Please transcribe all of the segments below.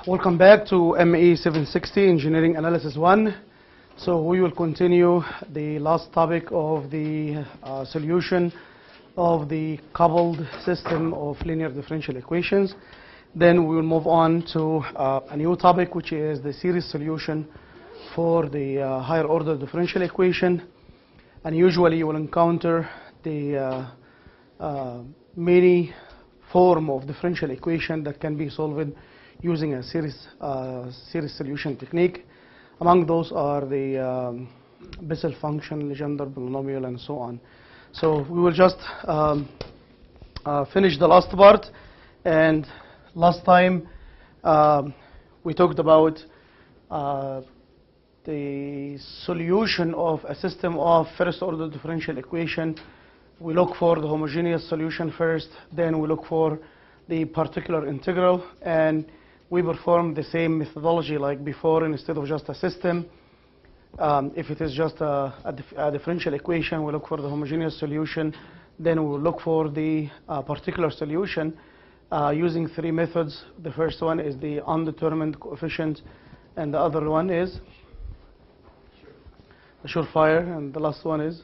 Welcome back to ME 760 Engineering Analysis 1. So we will continue the last topic of the solution of the coupled system of linear differential equations. Then we will move on to a new topic, which is the series solution for the higher order differential equation. And usually you will encounter the many form of differential equation that can be solved using a series solution technique. Among those are the Bessel function, Legendre polynomial, and so on. So we will just finish the last part. And last time we talked about the solution of a system of first order differential equation. We look for the homogeneous solution first, then we look for the particular integral, and we perform the same methodology like before. Instead of just a system, if it is just a differential equation, we look for the homogeneous solution, then we will look for the particular solution using three methods. The first one is the undetermined coefficient, and the other one is the surefire, and the last one is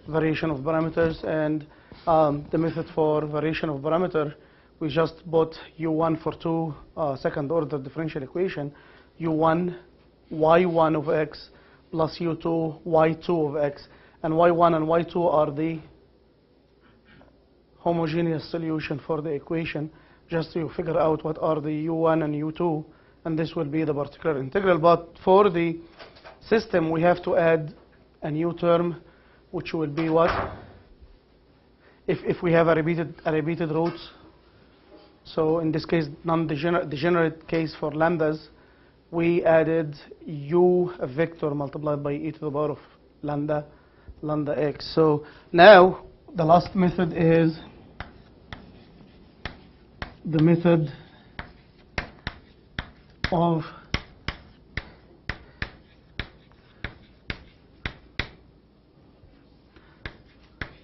variation of parameters. And the method for variation of parameter, we just put u1 for two second order differential equation, u1 y1 of x plus u2 y2 of x, and y1 and y2 are the homogeneous solution for the equation, just to figure out what are the u1 and u2, and this will be the particular integral. But for the system, we have to add a new term, which will be what? If we have a repeated root. So in this case, non-degenerate case for lambdas, we added u a vector multiplied by e to the power of lambda x. So now the last method is the method of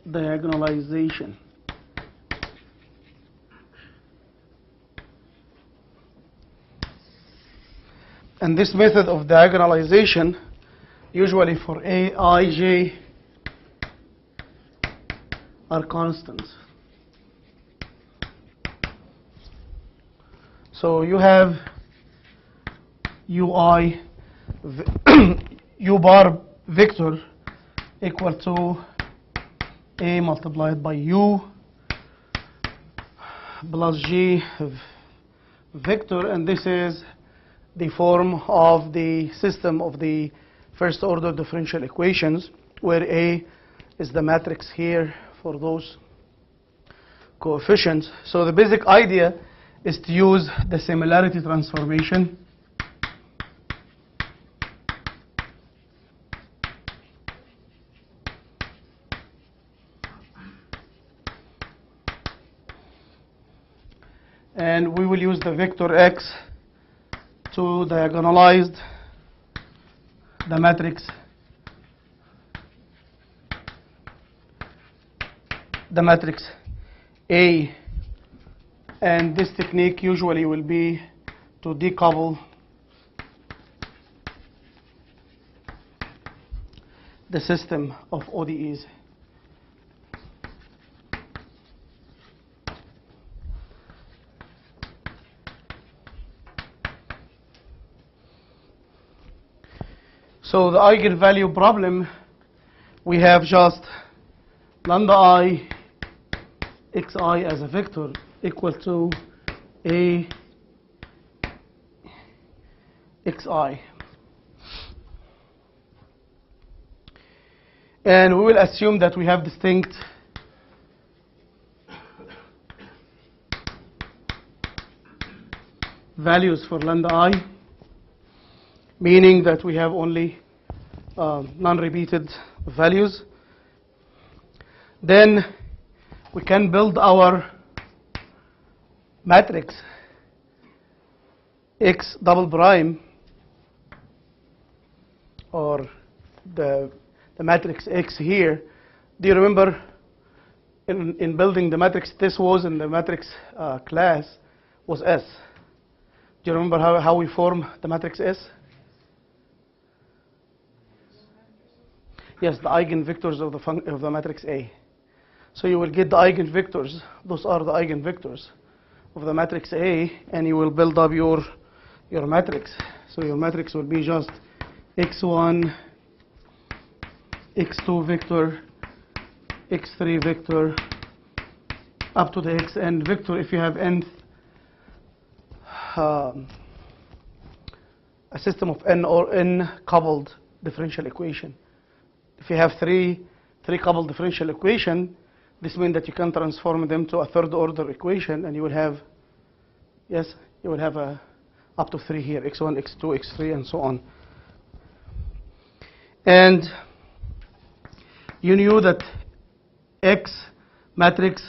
diagonalization. And this method of diagonalization, usually for a, I, j are constants. So you have ui u bar vector equal to a multiplied by u plus g vector, and this is the form of the system of the first order differential equations, where a is the matrix here for those coefficients. So the basic idea is to use the similarity transformation and we will use the vector x to diagonalize the matrix A, and this technique usually will be to decouple the system of ODEs. So the eigenvalue problem, we have just lambda I xi as a vector equal to a xi. And we will assume that we have distinct values for lambda I, meaning that we have only non-repeated values. Then we can build our matrix x double prime, or the matrix x here. Do you remember in building the matrix, this was in the matrix class was S. Do you remember how we form the matrix S? Yes, the eigenvectors of the matrix A. So you will get the eigenvectors. Those are the eigenvectors of the matrix A, and you will build up your matrix. So your matrix will be just x1, x2 vector, x3 vector, up to the xn vector if you have nth a system of n or n coupled differential equation. If you have three coupled differential equation, this means that you can transform them to a third order equation, and you will have, yes, you will have up to 3 here, x1, x2, x3, and so on. And you knew that X matrix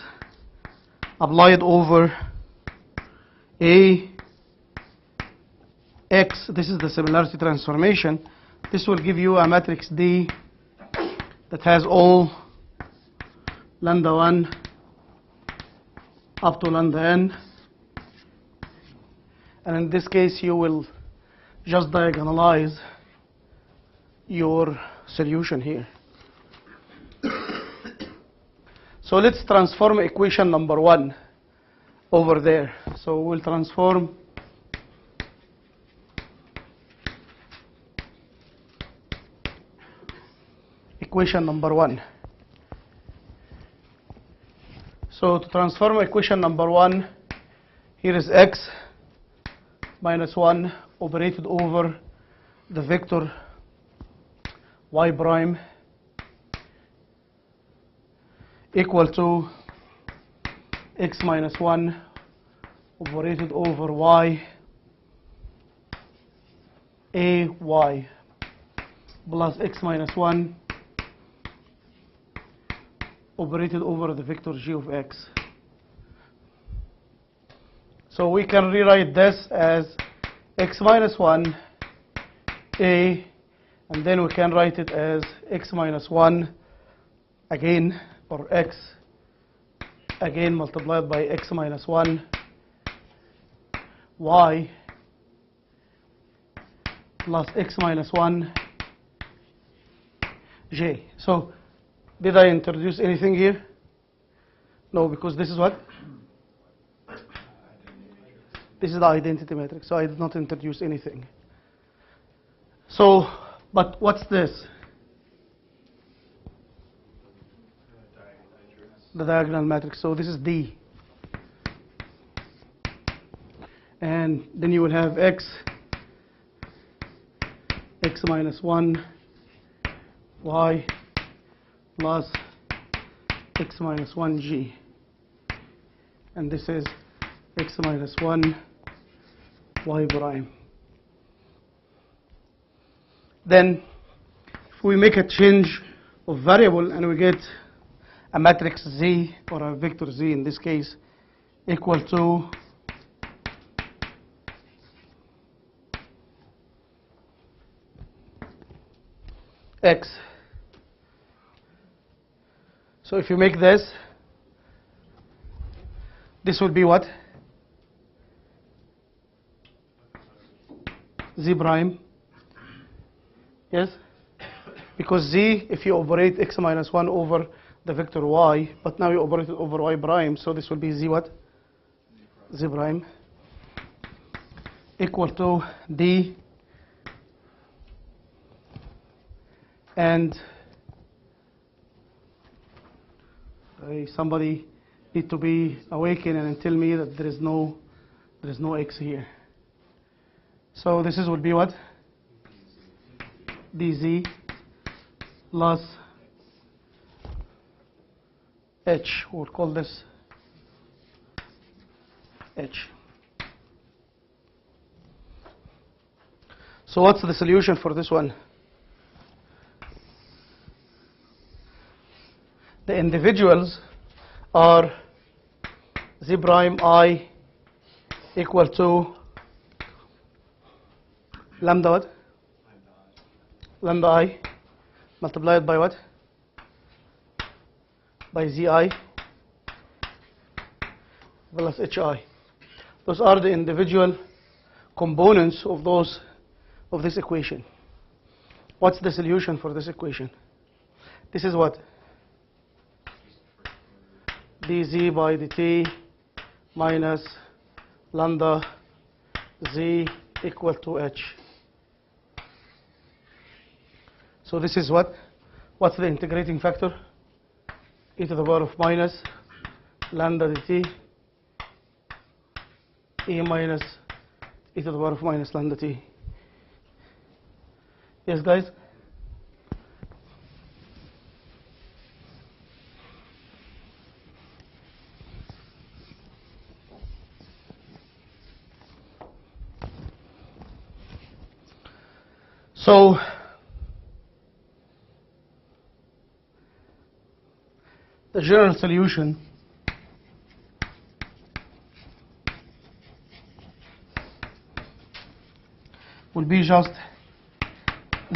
applied over A X, this is the similarity transformation. This will give you a matrix D that has all lambda 1 up to lambda n. And in this case, you will just diagonalize your solution here. So let's transform equation number 1 over there. So we'll transform equation number 1. So to transform equation number 1, here is x minus 1 operated over the vector y prime equal to x minus 1 operated over y a y plus x minus 1 operated over the vector g of x. So we can rewrite this as x minus 1 a, and then we can write it as x minus 1 again, or x again multiplied by x minus 1 y plus x minus 1 j. So did I introduce anything here? No, because this is what? This is the identity matrix, so I did not introduce anything. So, but what's this? The diagonal matrix. So this is D. And then you will have x minus 1 y plus x minus 1 g. And this is x minus 1 y prime. Then if we make a change of variable and we get a matrix Z, or a vector Z in this case, equal to x. So if you make this will be what? Z prime. Yes? Because Z, if you operate x minus 1 over the vector y, but now you operate it over y prime, so this will be Z what? Z prime equal to D, and somebody need to be awakened and tell me that there is no x here. So this will be what? dz plus h. We'll call this h. So what's the solution for this one? The individuals are z prime I equal to lambda what? Lambda I multiplied by what? By zi plus hi. Those are the individual components of this equation. What's the solution for this equation? This is what? dz by dt minus lambda z equal to h. So this is what? What's the integrating factor? E to the power of minus lambda dt e minus e to the power of minus lambda t. Yes, guys? So the general solution will be just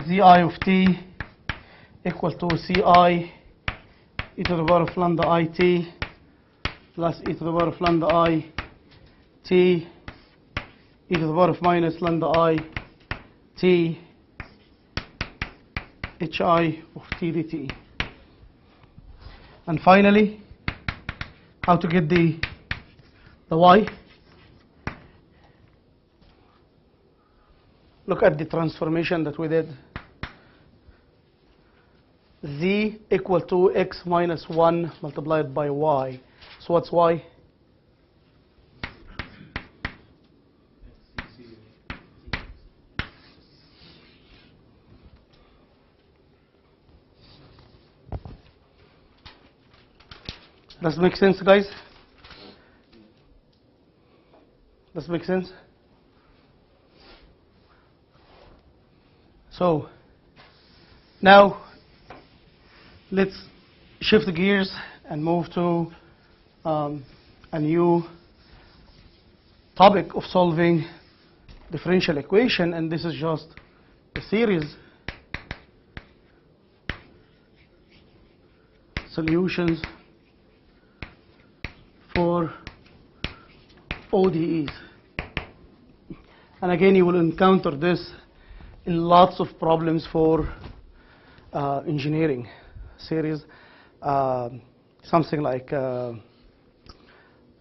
zi of t equal to ci e to the power of lambda I t plus e to the power of lambda I t e to the power of minus lambda I t hi of t dt. And finally, how to get the y? Look at the transformation that we did. Z equal to x minus 1 multiplied by y. So what's y? Does it make sense, guys? Does it make sense? So now let's shift gears and move to a new topic of solving differential equation, and this is just a series solutions for ODEs. And again, you will encounter this in lots of problems for engineering series, something like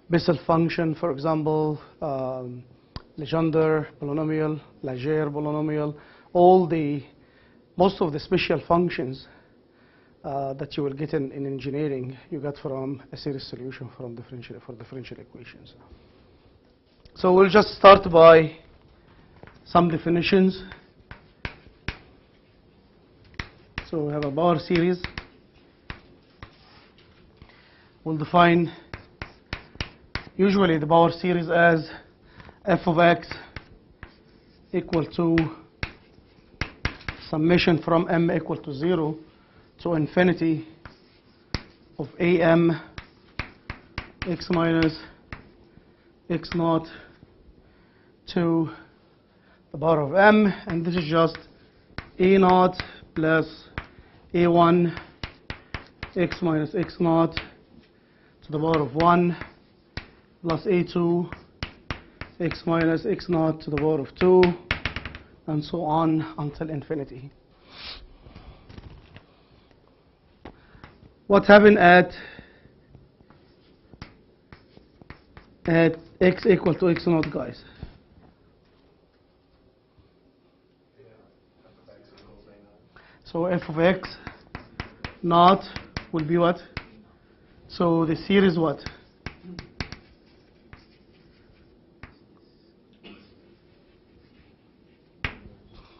Bessel function, for example, Legendre polynomial, Laguerre polynomial, most of the special functions that you will get in engineering, you get from a series solution for differential equations. So we'll just start by some definitions. So we have a power series. We'll define usually the power series as f of x equal to summation from m equal to 0 to infinity of am x minus x naught to the power of m, and this is just a naught plus a1 x minus x naught to the power of 1 plus a2 x minus x naught to the power of 2, and so on until infinity. What happened at x equal to x naught, guys? So f of x naught will be what? So the series what?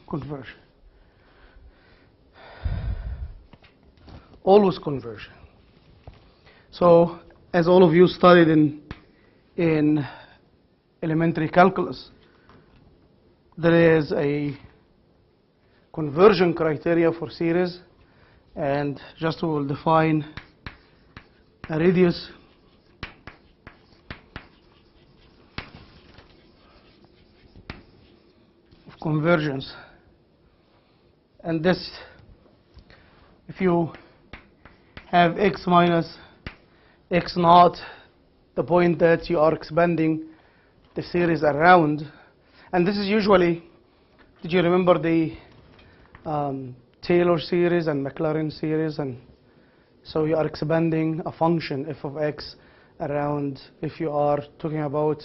Conversion. Always conversion. So as all of you studied in elementary calculus, there is a conversion criteria for series, and just we will define a radius of convergence. And this, if you have x minus x naught, the point that you are expanding the series around, And this is usually, did you remember the Taylor series and Maclaurin series? And so you are expanding a function f of x around, if you are talking about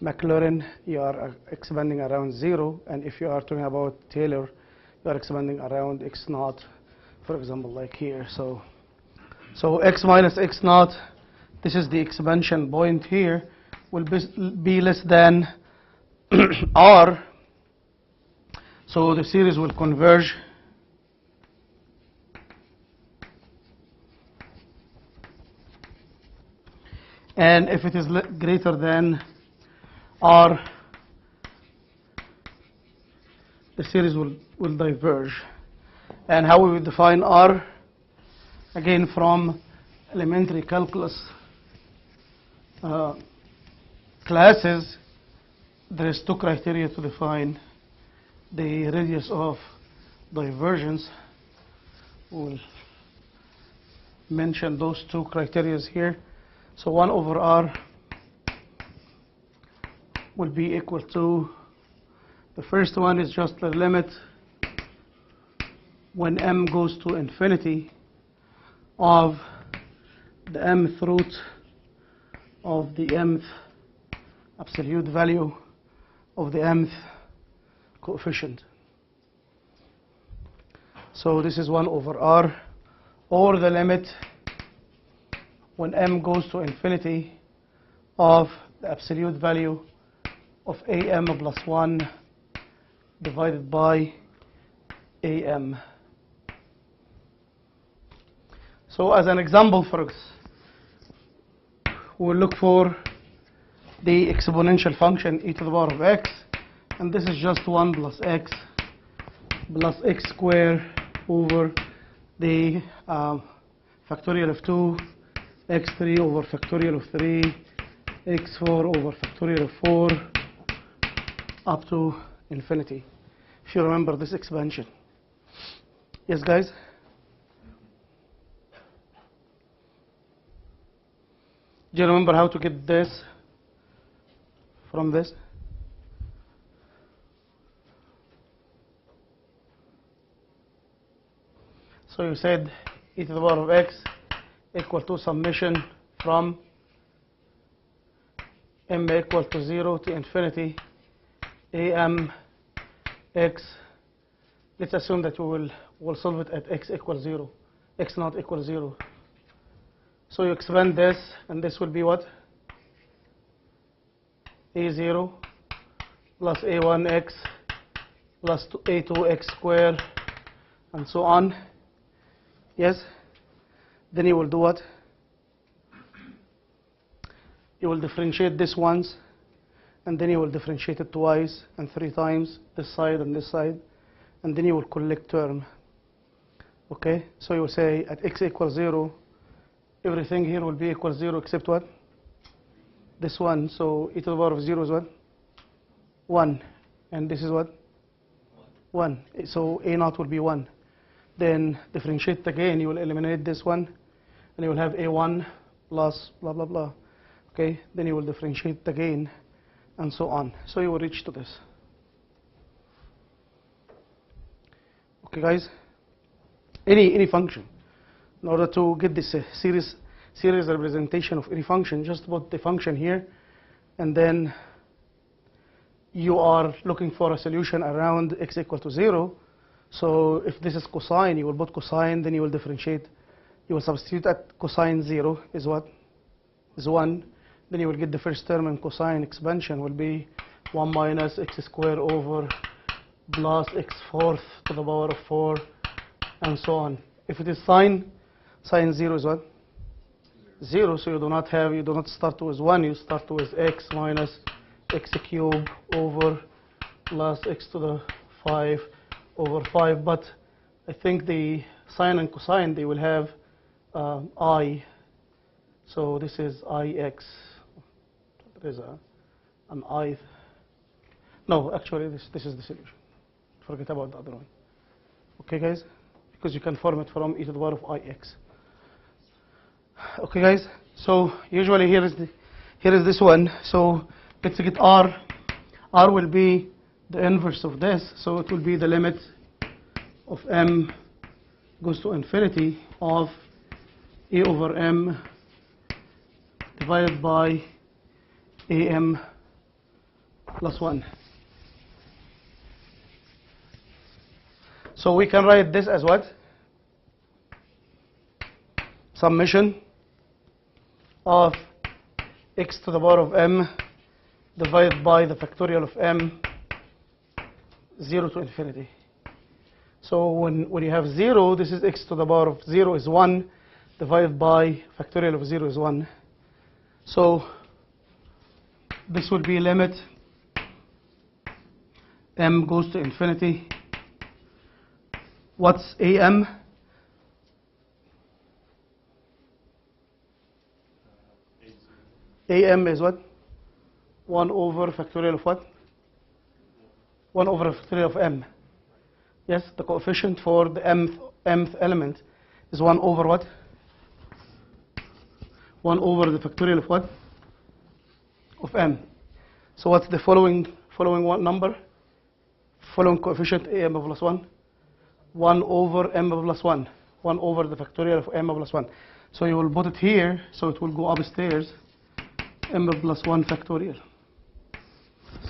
Maclaurin, you are expanding around 0, and if you are talking about Taylor, you are expanding around x naught, for example, like here. So x minus x naught, this is the expansion point here, will be less than r. So the series will converge. And if it is greater than r, the series will diverge. And how we will define r? Again, from elementary calculus classes, there is 2 criteria to define the radius of divergence. We'll mention those 2 criteria here. So 1 over r will be equal to, the first one is just the limit when m goes to infinity of the mth root of the mth absolute value of the mth coefficient. So this is 1 over r, or the limit when m goes to infinity of the absolute value of am plus 1 divided by am. So as an example, we'll look for the exponential function e to the power of x, and this is just 1 plus x squared over the factorial of 2, x3 over factorial of 3, x4 over factorial of 4, up to infinity. If you remember this expansion. Yes, guys? Do you remember how to get this from this? So you said e to the power of x equal to summation from m equal to 0 to infinity am x. Let's assume that we will solve it at x equals 0, x naught equals 0. So you expand this, and this will be what? a0 plus a1x plus a2x squared, and so on. Yes? Then you will do what? You will differentiate this once, and then you will differentiate it twice and 3 times, this side and this side, and then you will collect term. Okay? So you will say at x equals 0, everything here will be equal 0 except what? This one. So e to the power of 0 is what? 1. And this is what? 1. So a naught will be 1. Then differentiate again, you will eliminate this one, and you will have a1 plus blah blah blah. Okay? Then you will differentiate again, and so on. So you will reach to this. Okay, guys? Any function. In order to get this series representation of any function, just put the function here, and then you are looking for a solution around x equal to 0. So if this is cosine, you will put cosine, then you will differentiate. You will substitute at cosine 0 is what? Is 1. Then you will get the first term in cosine expansion will be 1 minus x squared over plus x fourth to the power of 4, and so on. If it is sine 0 is what? 0. So you do not start with 1, you start with x minus x cubed over plus x to the 5 over 5. But I think the sine and cosine, they will have I. So this is ix. There is an I. No, actually this is the solution. Forget about the other one. Okay, guys? Because you can form it from e to the power of ix. Okay, guys? So usually here is this one. So let's get r. R will be the inverse of this, so it will be the limit of m goes to infinity of a over m divided by am plus 1. So we can write this as what? Summation of x to the power of m divided by the factorial of m 0 to infinity. So when you have 0, this is x to the power of 0 is 1 divided by factorial of 0 is 1. So this would be limit m goes to infinity. What's am? Am is what? 1 over factorial of what? 1 over factorial of m. Yes, the coefficient for the mth element is 1 over what? 1 over the factorial of what? Of m. So what's the following one number? Following coefficient am plus 1? 1 over m plus 1. 1 over the factorial of m plus 1. So you will put it here, so it will go upstairs. M plus 1 factorial.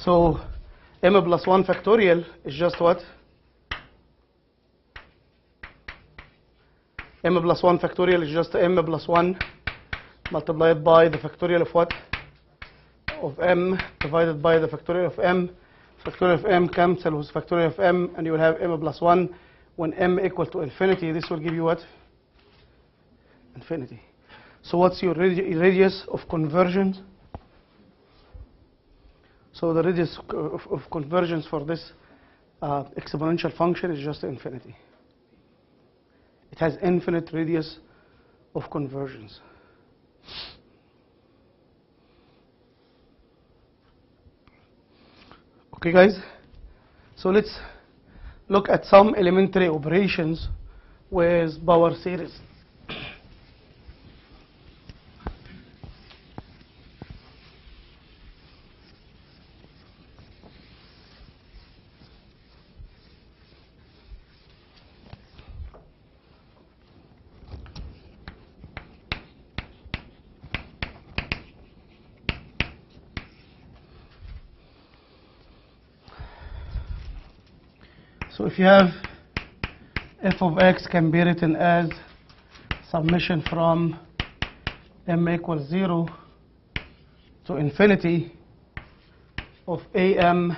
So m plus 1 factorial is just what? M plus 1 factorial is just m plus 1 multiplied by the factorial of what? Of m divided by the factorial of m. Factorial of m cancel with factorial of m, and you will have m plus 1. When m equal to infinity, this will give you what? Infinity. So what's your radius of convergence? So the radius of convergence for this exponential function is just infinity. It has infinite radius of convergence. Okay, guys? So let's look at some elementary operations with power series. So if you have f of x can be written as summation from m equals 0 to infinity of am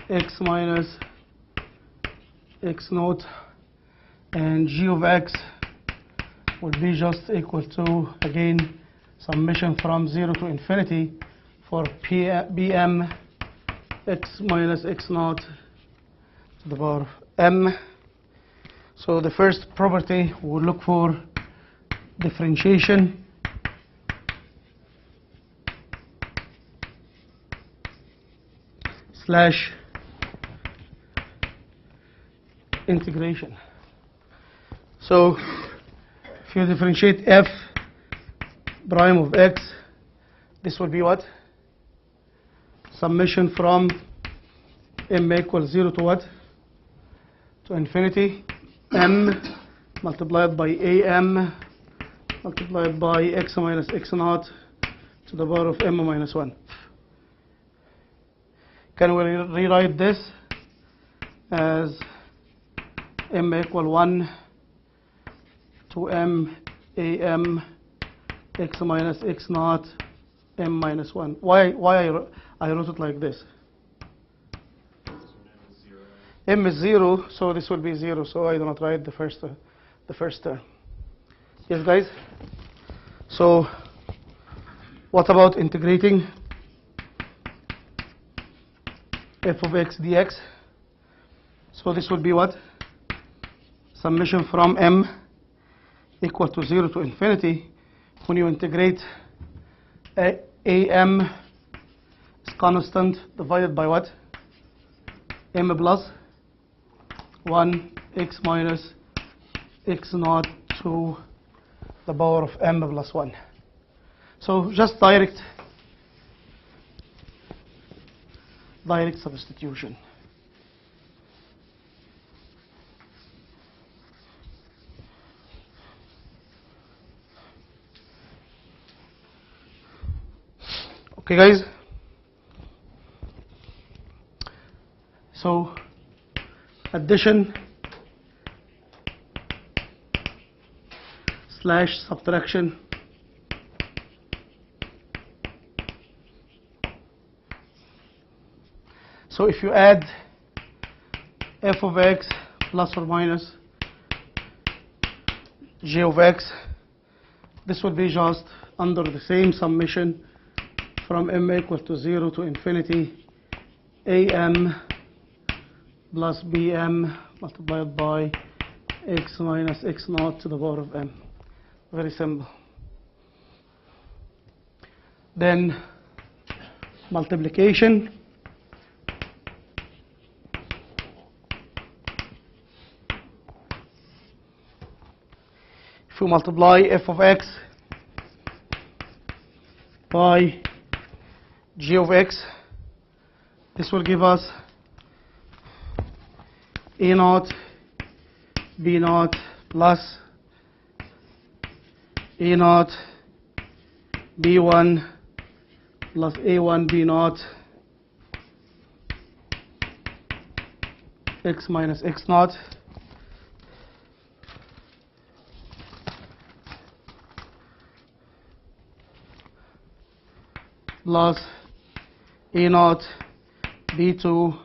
x minus x naught, and g of x would be just equal to, again, summation from 0 to infinity for bm x minus x naught to the power of m. So the first property we'll look for differentiation. Slash integration. So if you differentiate f prime of x, this will be what? Summation from m equals 0 to what? To infinity. M multiplied by am multiplied by x minus x naught to the power of m minus 1. Can we rewrite this as m equal 1 to m am x minus x naught m minus 1? Why I wrote it like this? M is 0, so this will be 0, so I do not write the first term. Yes, guys? So what about integrating f of x dx? So this would be what? Summation from m equal to 0 to infinity. When you integrate am is constant divided by what? M plus 1 x minus x naught to the power of m plus 1. direct substitution. Okay, guys. So addition slash subtraction so if you add f of x plus or minus g of x, this will be just under the same summation from m equal to 0 to infinity am plus bm multiplied by x minus x naught to the power of m. Very simple. Then multiplication if you multiply f of x by g of x, this will give us a naught b naught plus a naught b1 plus a1 b naught x minus x naught plus a naught b2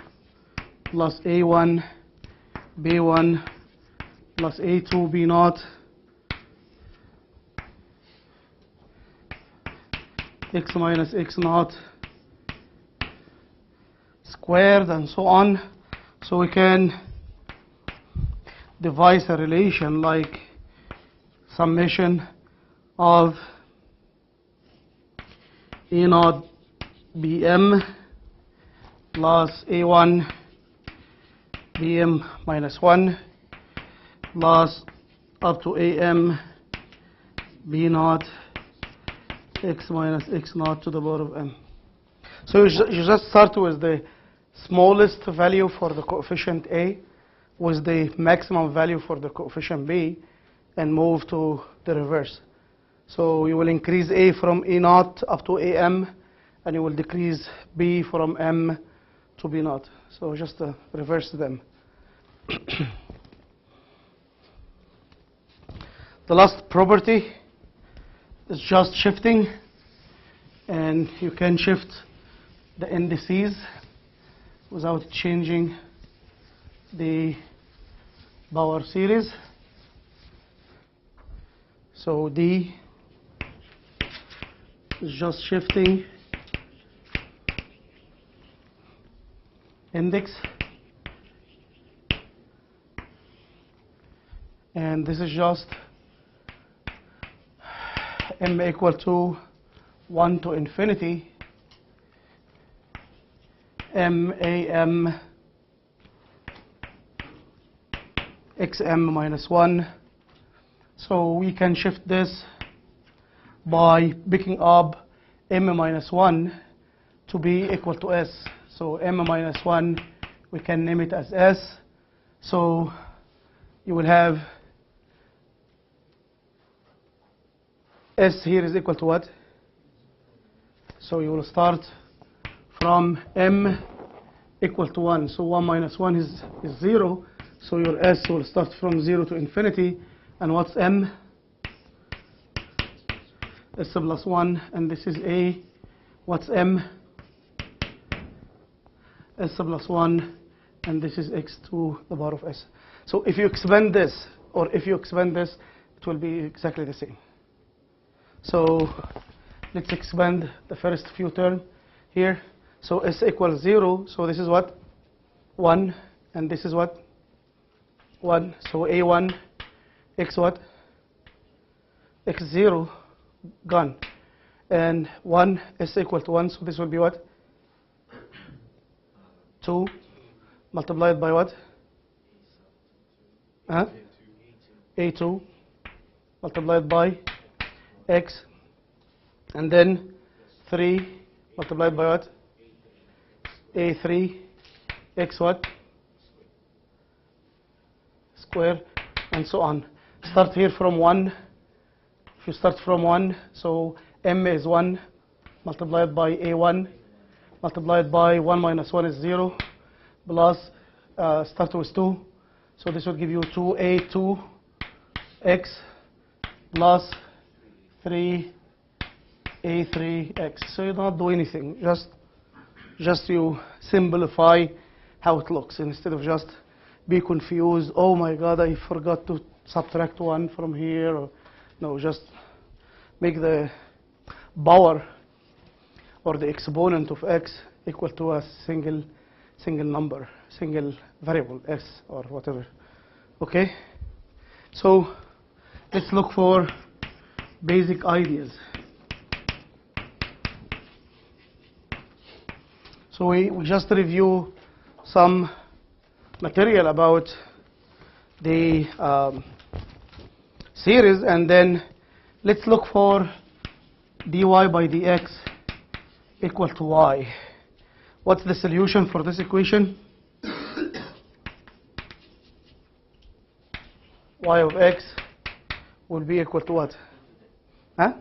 plus a1 b1 plus a2 b naught x minus x naught squared and so on. So we can devise a relation like summation of a naught bm plus a1 bm minus 1 plus up to am b naught x minus x naught to the power of m. So you just start with the smallest value for the coefficient a with the maximum value for the coefficient b and move to the reverse. So you will increase a from a naught up to am and you will decrease b from m to b naught. So just reverse them. The last property is just shifting, and you can shift the indices without changing the power series. So D is just shifting index, and this is just m equal to 1 to infinity am xm minus 1. So we can shift this by picking up m minus 1 to be equal to s. So m minus 1, we can name it as s. So you will have s here is equal to what? So you will start from m equal to 1. So 1 minus 1 is 0. So your s will start from 0 to infinity. And what's m? S plus 1. And this is a. What's m? S plus 1. And this is x to the power of s. So if you expand this, or if you expand this, it will be exactly the same. So let's expand the first few terms here. So s equals 0. So this is what? 1. And this is what? 1. So a1, x what? x0, gone. And 1, s equal to 1. So this will be what? 2 multiplied by what? A2 multiplied by x, and then 3 multiplied by what? A3 x what? Square, and so on. Start here from 1. If you start from 1, so m is 1 multiplied by A1 multiplied by 1 minus 1 is 0 plus start with 2. So this will give you 2A2x plus 3A3x. So you don't do anything. Just you simplify how it looks instead of just be confused. Oh my God, I forgot to subtract 1 from here. Or, no, just make the power or the exponent of x equal to a single number, single variable, x or whatever. Okay? So let's look for basic ideas. So we just review some material about the series, and then let's look for dy by dx equal to y. What's the solution for this equation? Y of x will be equal to what? Huh?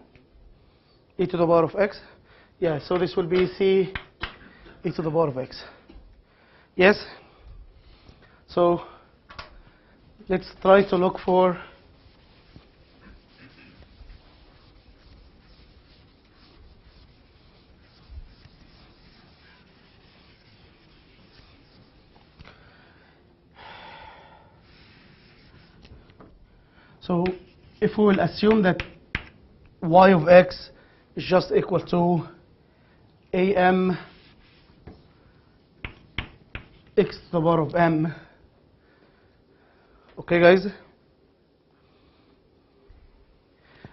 E to the power of x? Yeah, so this will be c e to the power of x. Yes? So let's try to look for so if we will assume that y of x is just equal to am x to the power of m. Okay, guys?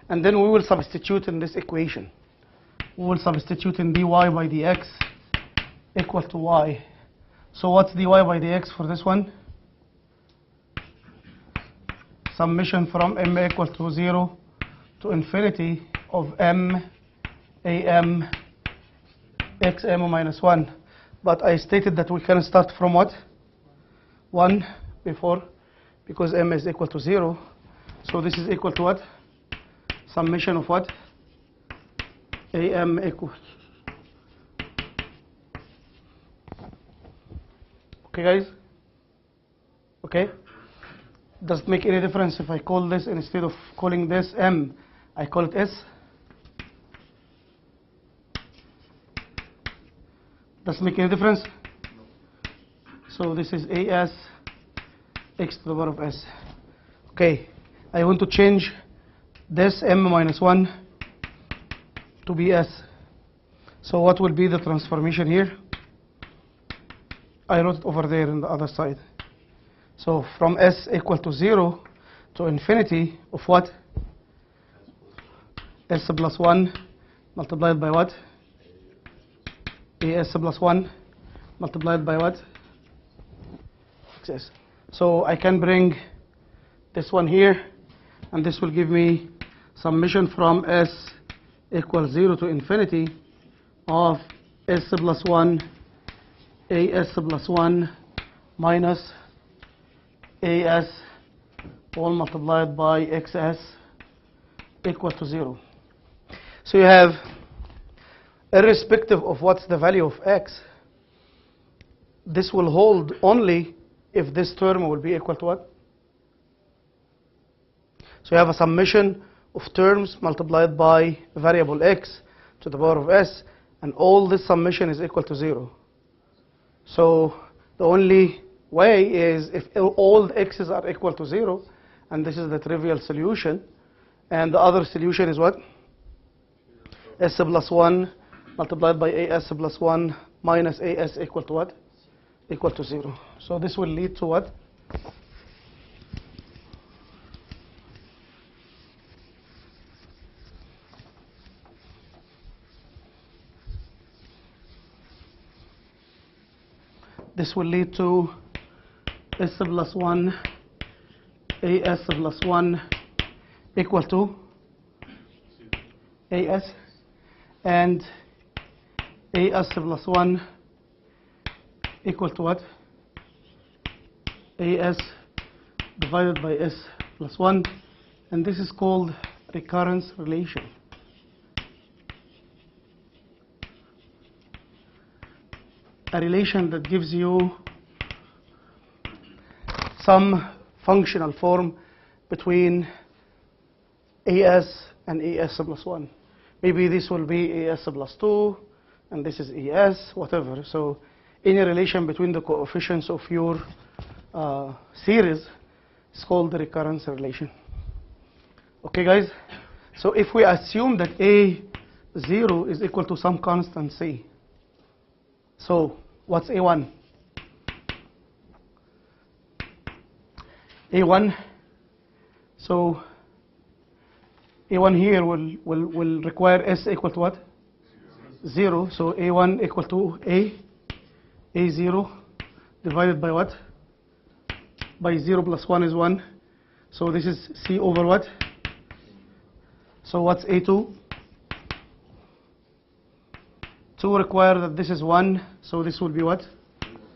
And then we will substitute in this equation. We will substitute in dy by dx equal to y. So what's dy by dx for this one? Summation from m equal to 0 to infinity of m am xm minus 1. But I stated that we can start from what? 1 before, because m is equal to 0. So this is equal to what? Summation of what? Am equal. Okay, guys? Okay? Does it make any difference if I call this, instead of calling this m, I call it s? Does it make any difference? So this is as x to the power of s. Okay, I want to change this m minus 1 to be s. So what will be the transformation here? I wrote it over there on the other side. So from s equal to 0 to infinity of what? S plus 1 multiplied by what? As plus 1 multiplied by what? XS. So I can bring this one here, and this will give me summation from s equals 0 to infinity of s plus 1 as plus 1 minus as all multiplied by xs equal to 0. So you have, irrespective of what's the value of x, this will hold only if this term will be equal to what? So you have a summation of terms multiplied by variable x to the power of s, and all this summation is equal to 0. So the only way is if all the x's are equal to 0, and this is the trivial solution, and the other solution is what? S plus 1 multiplied by as plus 1 minus as equal to what? Equal to 0. So this will lead to what? This will lead to s plus 1 as plus 1 equal to as, and as plus 1 equal to what? AS divided by S plus 1, and this is called recurrence relation. A relation that gives you some functional form between AS and AS plus 1. Maybe this will be AS plus 2, and this is AS, whatever. So any relation between the coefficients of your series is called the recurrence relation. Okay, guys? So if we assume that A0 is equal to some constant C, so what's A1? A1, so A1 here will require S equal to what? 0. So A1 equal to A0 divided by what? By 0 plus 1 is 1. So this is C over what? So what's A2? 2 require that this is 1, so this will be what?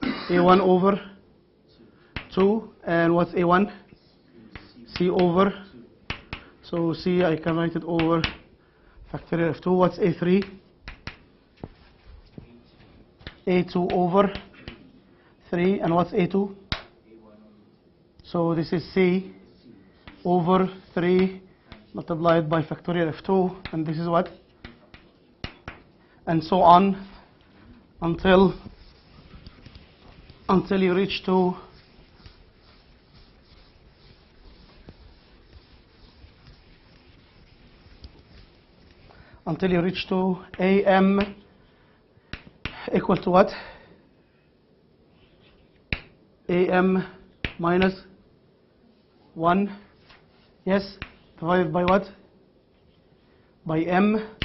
A1 over 2, and what's A1? C over, so C I can write it over factorial of 2. What's A3? A2 over 3, and what's A2? So this is C over 3 multiplied by factorial of 2, and this is what? And so on until you reach to AM equal to what? AM minus 1, yes, divided by what? By M.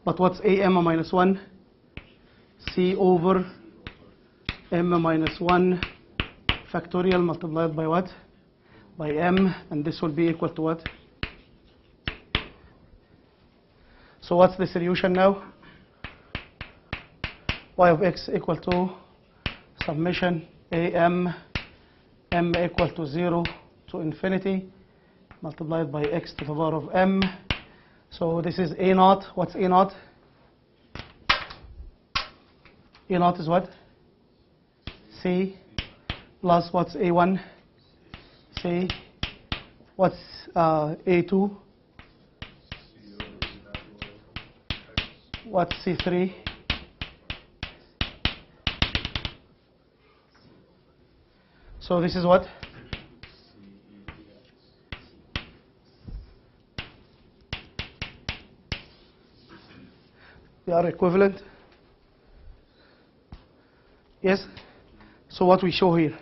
But what's AM minus 1? C over M minus 1 factorial multiplied by what? By M, and this will be equal to what? So what's the solution now? Y of x equal to summation AM M equal to 0 to infinity multiplied by x to the power of M. So this is A naught. What's A naught? A naught is what? C plus what's A1? C. What's A2? What's C3? So this is what? They are equivalent. Yes? So what we show here?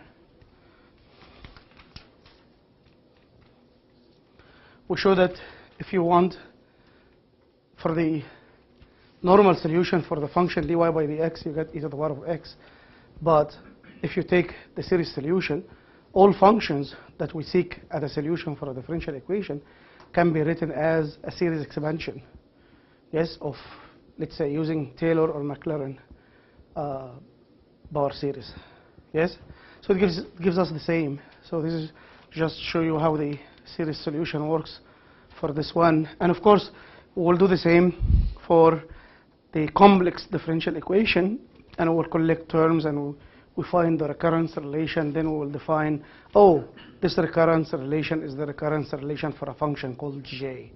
We show that if you want for the normal solution for the function dy by dx, you get e to the power of x. But if you take the series solution, all functions that we seek at a solution for a differential equation can be written as a series expansion, yes, of, let's say, using Taylor or Maclaurin Bauer series, yes. So it gives us the same. So this is just show you how the series solution works for this one, and of course we'll do the same for the complex differential equation, and we'll collect terms and we find the recurrence relation. Then we will define, oh, this recurrence relation is the recurrence relation for a function called J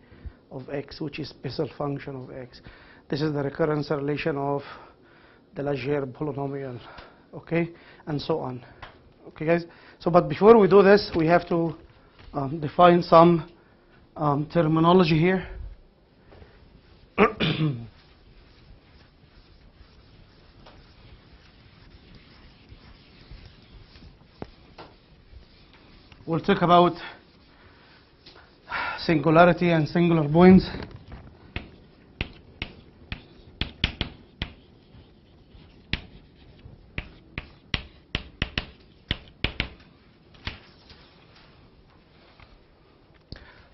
of x, which is Bessel function of x. This is the recurrence relation of the Legere polynomial, okay, and so on. Okay, guys. So, but before we do this, we have to define some terminology here. We'll talk about singularity and singular points.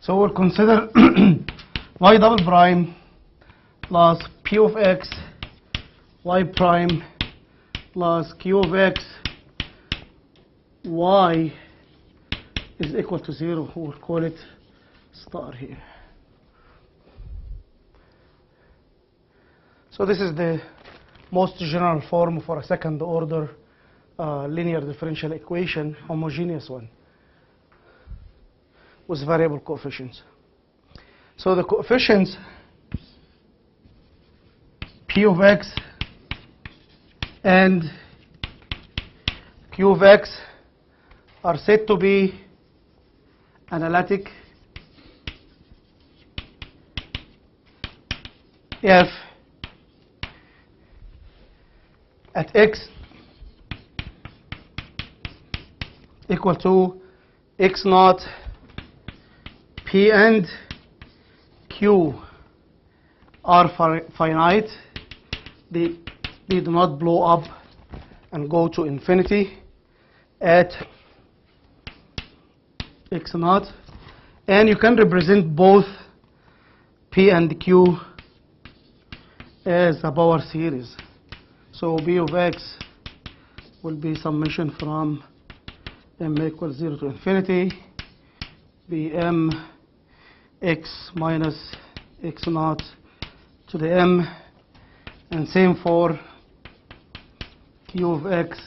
So we'll consider y double prime plus p of x y prime plus q of x y is equal to 0. We'll call it star here. So this is the most general form for a second order linear differential equation, homogeneous one, with variable coefficients. So the coefficients p of x and q of x are said to be analytic if at x equal to x naught, p and q are finite. They do not blow up and go to infinity at x naught, and you can represent both p and q as a power series. So b of x will be summation from m equals 0 to infinity bm x minus x naught to the m, and same for q of x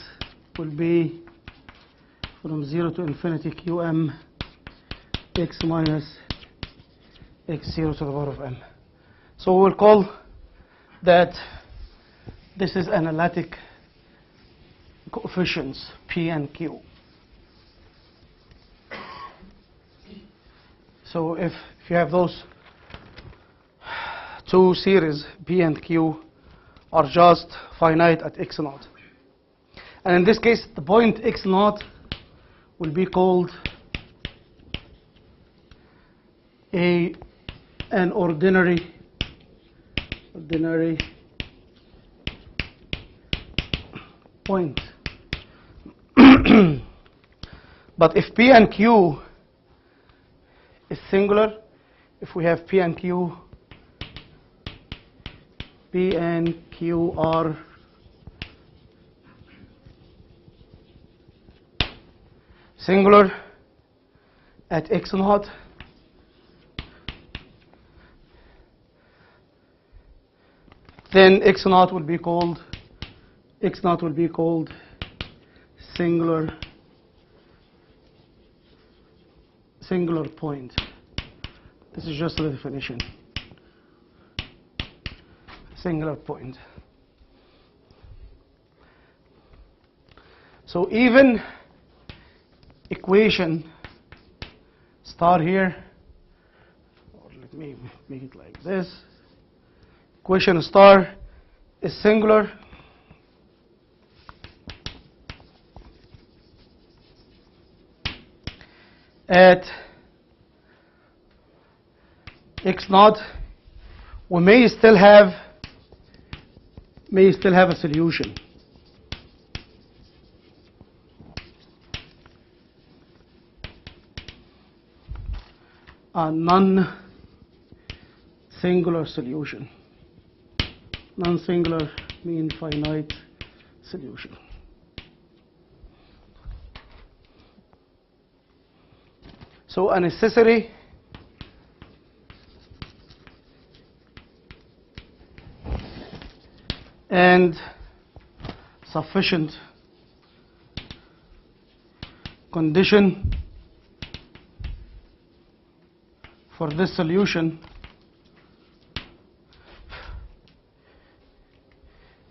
will be from 0 to infinity qm x minus x0 to the power of m. So we'll call that this is analytic coefficients p and q. So if you have those two series, p and q are just finite at x naught, and in this case the point x naught will be called an ordinary point. But if p and q is singular, if we have p and q are singular at x naught, then x naught will be called singular point. This is just the definition. Singular point. So even equation star here, or let me make it like this. Equation star is singular at x naught. We may still have a solution. A non-singular solution. Non-singular mean finite solution. So a necessary and sufficient condition for this solution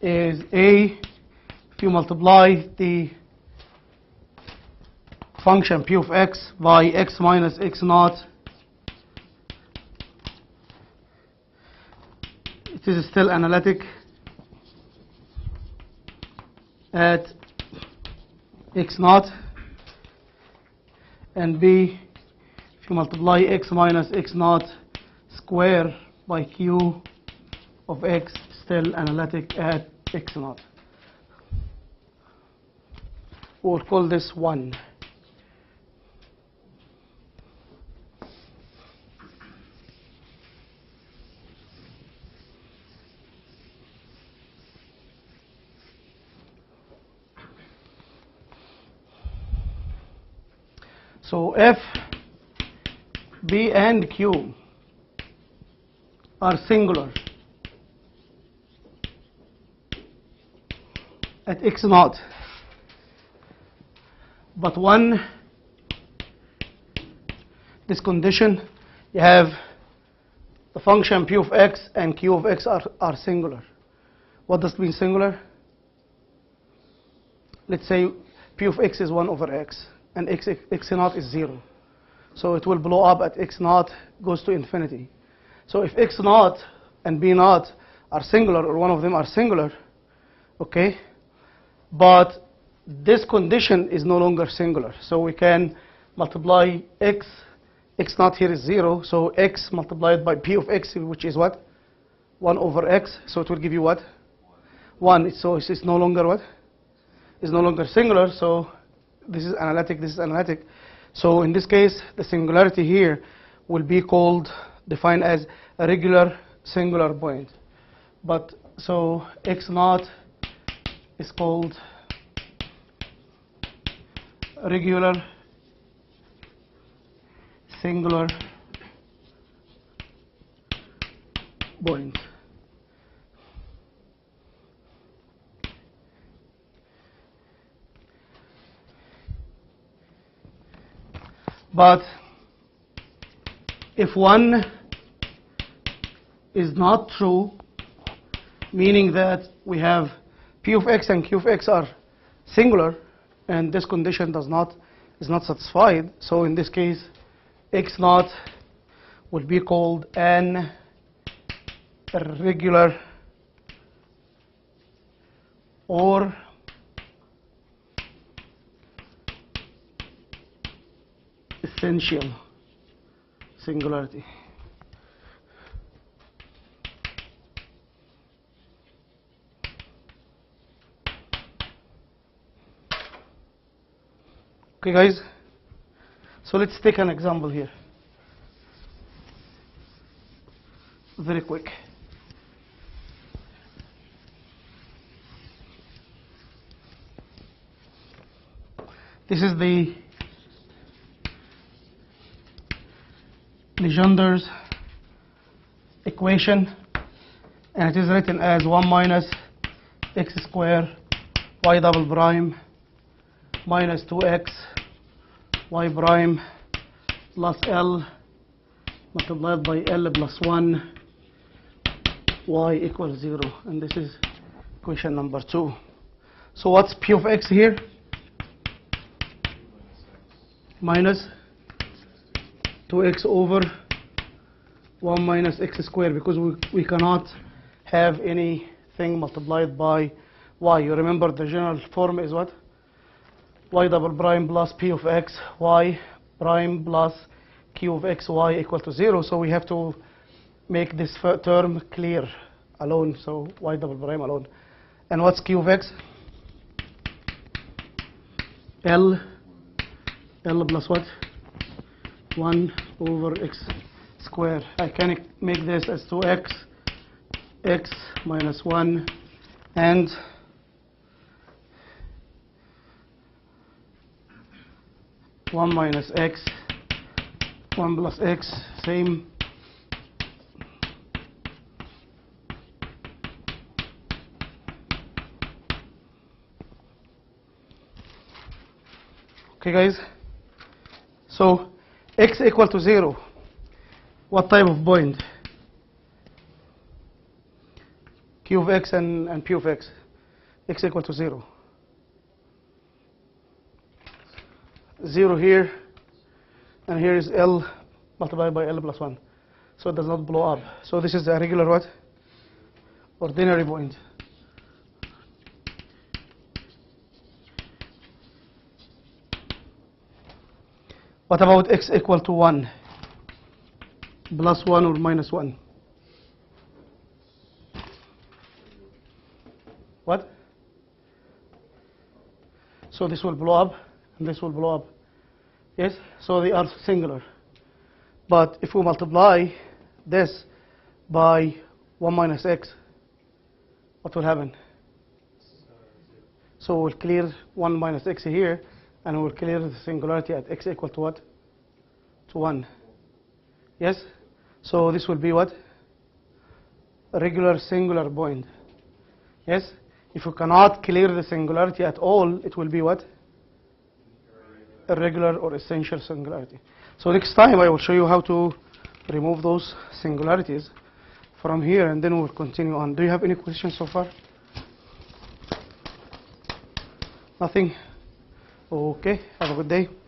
is A, if you multiply the function p of x by x minus x naught, it is still analytic at x naught, and B, if you multiply x minus x naught square by q of x, still analytic at x naught. We'll call this 1. So if P and Q are singular at x naught, but one, this condition, you have the function p of x and q of x are singular. What does it mean singular? Let's say p of x is 1 over x and x naught is 0. So it will blow up at x naught goes to infinity. So if x naught and b naught are singular, or one of them are singular, okay, but this condition is no longer singular. So we can multiply x naught here is 0, so x multiplied by p of x, which is what? 1 over x, so it will give you what? 1. So it's no longer what? It's no longer singular, so this is analytic, this is analytic. So in this case, the singularity here will be called, defined as a regular singular point. But so x naught is called a regular singular point. But if one is not true, meaning that we have p of x and q of x are singular, and this condition is not satisfied, so in this case x naught will be called an irregular or essential singularity. Okay guys, so let's take an example here, very quick. This is the Legendre's equation, and it is written as 1 minus x square y double prime minus 2x y prime plus L multiplied by L plus 1 y equals 0, and this is equation number 2. So what's p of x here? Minus 2x over 1 minus x squared, because we cannot have anything multiplied by y. You remember the general form is what? Y double prime plus p of x y prime plus q of x y equal to 0. So we have to make this term clear alone, so y double prime alone. And what's q of x? L plus what? 1 over x squared. I can make this as 2x x minus 1 and one minus x, 1 plus x, same. Okay guys, so x equal to 0, what type of point? Q of x and p of x. X equal to 0. 0 here, and here is L multiplied by L plus 1. So it does not blow up. So this is a regular what? Ordinary point. What about x equal to 1? Plus 1 or minus 1? What? So this will blow up, and this will blow up. Yes? So they are singular. But if we multiply this by 1 minus x, what will happen? So we'll clear 1 minus x here, and we'll clear the singularity at x equal to what? To 1. Yes? So this will be what? A regular singular point. Yes? If you cannot clear the singularity at all, it will be what? Irregular or essential singularity. So next time I will show you how to remove those singularities from here, and then we'll continue on. Do you have any questions so far? Nothing? Okay, have a good day.